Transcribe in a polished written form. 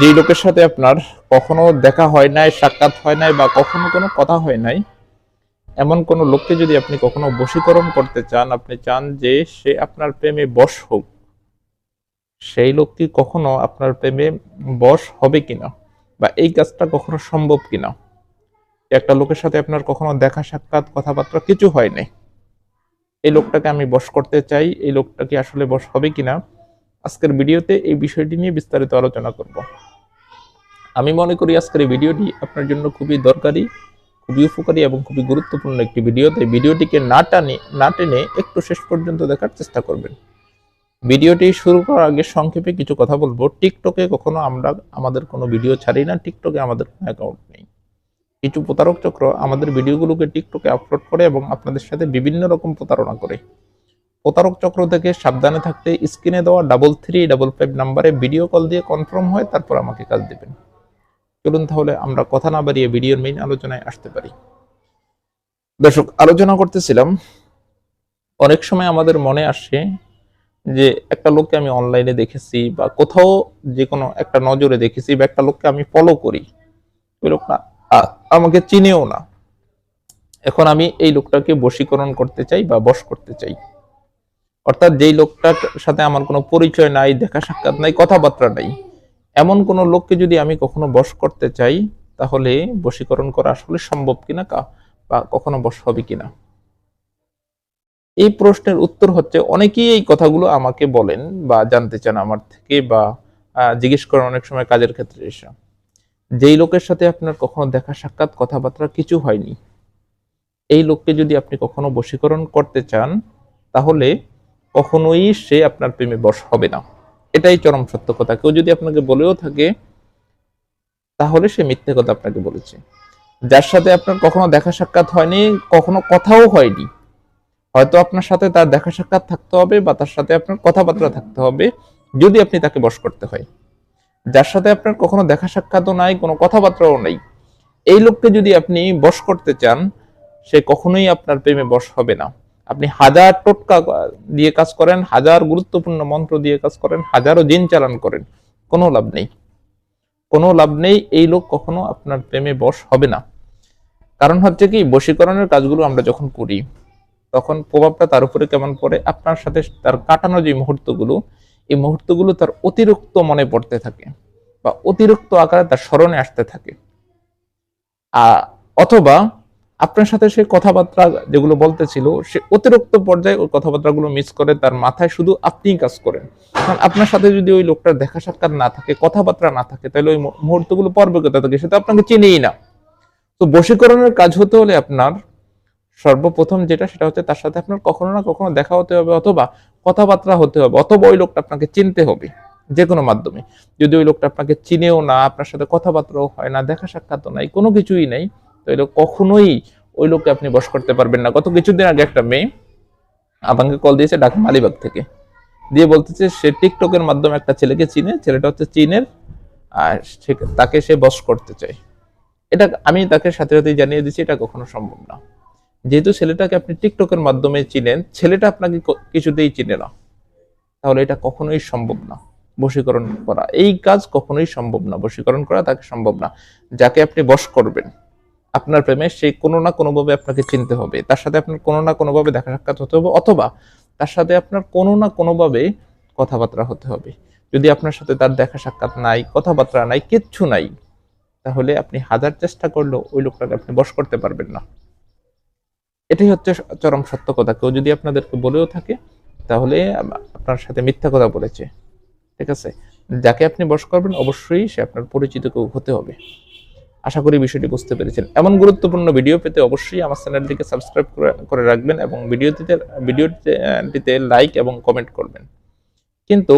যেই লোকের সাথে আপনার কখনো দেখা হয় নাই, সাক্ষাৎ হয় নাই বা কখনো কোনো কথা হয় নাই, এমন কোনো লোককে যদি আপনি কখনো বশীকরণ করতে চান, আপনি চান যে সে আপনার প্রেমে বশ হোক, সেই লোক কি কখনো আপনার প্রেমে বশ হবে কিনা বা এই কাজটা কখনো সম্ভব কিনা। একটা লোকের সাথে আপনার কখনো দেখা সাক্ষাৎ কথাবার্তা কিছু হয়নি, এই লোকটাকে আমি বশ করতে চাই, এই লোকটা কি আসলে বশ হবে কিনা। আজকের ভিডিওতে এই বিষয়টি নিয়ে বিস্তারিত আলোচনা করব। আমি মনে করি আজকের এই ভিডিওটি আপনার জন্য খুবই দরকারি, খুবই উপকারী এবং খুবই গুরুত্বপূর্ণ একটি ভিডিও। তাই ভিডিওটিকে না টেনে একটু শেষ পর্যন্ত দেখার চেষ্টা করবেন। ভিডিওটি শুরু করার আগে সংক্ষেপে কিছু কথা বলবো। টিকটকে কখনো আমরা আমাদের কোনো ভিডিও ছাড়ি না, টিকটকে আমাদের কোনো অ্যাকাউন্ট নেই। কিছু প্রতারক চক্র আমাদের ভিডিওগুলোকে টিকটকে আপলোড করে এবং আপনাদের সাথে বিভিন্ন রকম প্রতারণা করে। প্রতারক চক্র থেকে সাবধানে থাকতে স্ক্রিনে দেওয়া 3355 নাম্বারে ভিডিও কল দিয়ে কনফার্ম হয়, তারপর আমাকে কাজ দিবেন। চলুন তাহলে আমরা কথা না বাড়িয়ে ভিডিওর মেইন আলোচনায় আসতে পারি। দর্শক, আলোচনা করতেছিলাম, অনেক সময় আমাদের মনে আসে যে একটা লোককে আমি অনলাইনে দেখেছি বা কোথাও যে কোনো একটা নজরে দেখেছি বা একটা লোককে আমি ফলো করি, ওই লোকটা আমাকে চিনেও না। এখন আমি এই লোকটাকে বশীকরণ করতে চাই বা বশ করতে চাই। অর্থাৎ যেই লোকটার সাথে আমার কোনো পরিচয় নাই, দেখা সাক্ষাৎ নাই, কথাবার্তা নাই, এমন কোনো লোককে যদি আমি কখনো বশ করতে চাই, তাহলে বশীকরণ করা আসলে সম্ভব কিনা বা কখনো বশ হবে কিনা। এই প্রশ্নের উত্তর হচ্ছে, অনেকেই এই কথাগুলো আমাকে বলেন বা জানতে চান আমার থেকে বা জিজ্ঞেস করেন অনেক সময় কাজের ক্ষেত্রে এসে। যেই লোকের সাথে আপনার কখনো দেখা সাক্ষাৎ কথাবার্তা কিছু হয়নি, এই লোককে যদি আপনি কখনো বশীকরণ করতে চান, তাহলে কখনোই সে আপনার প্রেমে বশ হবে না। এটাই চরম সত্য কথা। কেউ যদি আপনাকে বলেও থাকে, তাহলে সে মিথ্যে কথা আপনাকে বলেছে। যার সাথে আপনার কখনো দেখা সাক্ষাৎ হয়নি, কখনো কথাও হয়নি, হয়তো আপনার সাথে তার দেখা সাক্ষাৎ থাকতে হবে বা তার সাথে আপনার কথাবার্তা থাকতে হবে যদি আপনি তাকে বশ করতে হয়। যার সাথে আপনার কখনো দেখা সাক্ষাৎও নাই, কোনো কথাবার্তাও নাই, এই লোককে যদি আপনি বশ করতে চান, সে কখনোই আপনার প্রেমে বশ হবে না। আপনি হাজার টোটকা দিয়ে কাজ করেন, হাজার গুরুত্বপূর্ণ মন্ত্র দিয়ে কাজ করেন, হাজারো জিন চালান করেন, কোনো লাভ নেই, কোনো লাভ নেই। এই লোক কখনো আপনার প্রেমে বশ হবে না। কারণ হচ্ছে কি, বশীকরণের কাজগুলো আমরা যখন করি, তখন প্রভাবটা তার উপরে কেমন পড়ে, আপনার সাথে তার কাটানো যে মুহূর্তগুলো, এই মুহূর্তগুলো তার অতিরিক্ত মনে পড়তে থাকে বা অতিরিক্ত আকারে তার স্মরণে আসতে থাকে। অথবা আপনার সাথে সে কথাবার্তা যেগুলো বলতেছিল, সে অতিরিক্ত পর্যায়ে ওই কথাবার্তাগুলো মিস করে, তার মাথায় শুধু আপনিই কাজ করেন। কারণ আপনার সাথে যদি ওই লোকটার দেখা সাক্ষাৎ না থাকে, কথাবার্তা না থাকে, তাহলে ওই মুহূর্তগুলো পর্বে কোথা থেকে, সেটা আপনাকে চিনেই না। তো বশীকরণের কাজ হতে হলে আপনার সর্বপ্রথম যেটা, সেটা হচ্ছে তার সাথে আপনার কখনো না কখনো দেখা হতে হবে, অথবা কথাবার্তা হতে হবে, অথবা ওই লোকটা আপনাকে চিনতে হবে যে কোনো মাধ্যমে। যদি ওই লোকটা আপনাকে চিনেও না, আপনার সাথে কথাবার্তাও হয় না, দেখা সাক্ষাৎও নাই, কোনো কিছুই নাই, তো এই লোক কখনোই, ওই লোককে আপনি বশ করতে পারবেন না। গত কিছুদিন আগে একটা মেয়ে আমাকে কল দিয়েছে ঢাকা মালিবাগ থেকে, দিয়ে বলতেছে সে টিকটকের মাধ্যমে একটা ছেলেকে চিনে, ছেলেটা হচ্ছে চীনের, আর তাকে সে বশ করতে চায়। এটা আমি তাকে সাথে সাথেই জানিয়ে দিচ্ছি, এটা কখনো সম্ভব না। যেহেতু ছেলেটাকে আপনি টিকটকের মাধ্যমে চিনেন, ছেলেটা আপনাকে কিছুতেই চিনে না, তাহলে এটা কখনোই সম্ভব না। বশীকরণ করা এই কাজ কখনোই সম্ভব না, বশীকরণ করা তাকে সম্ভব না। যাকে আপনি বশ করবেন আপনার প্রেমে, সে কোনো না কোনোভাবে আপনাকে চিনতে হবে, তার সাথে আপনার কোনো না কোনোভাবে দেখা সাক্ষাৎ হতে হবে, অথবা তার সাথে আপনার কোনো না কোনোভাবে কথাবার্তা হতে হবে। যদি আপনার সাথে তার দেখা সাক্ষাৎ নাই, কথাবার্তা নাই, কিচ্ছু নাই, তাহলে আপনি হাজার চেষ্টা করলেও ওই লোকটাকে আপনি বশ করতে পারবেন না। এটাই হচ্ছে চরম সত্য কথা। কেউ যদি আপনাদেরকে বলেও থাকে, তাহলে আপনার সাথে মিথ্যা কথা বলেছে। ঠিক আছে? যাকে আপনি বশ করবেন, অবশ্যই সে আপনার পরিচিত কেউ হতে হবে। আশা করি বিষয়টি বুঝতে পেরেছেন। এমন গুরুত্বপূর্ণ ভিডিও পেতে অবশ্যই আমার চ্যানেলটিকে সাবস্ক্রাইব করে রাখবেন এবং ভিডিওটিতে লাইক এবং কমেন্ট করবেন। কিন্তু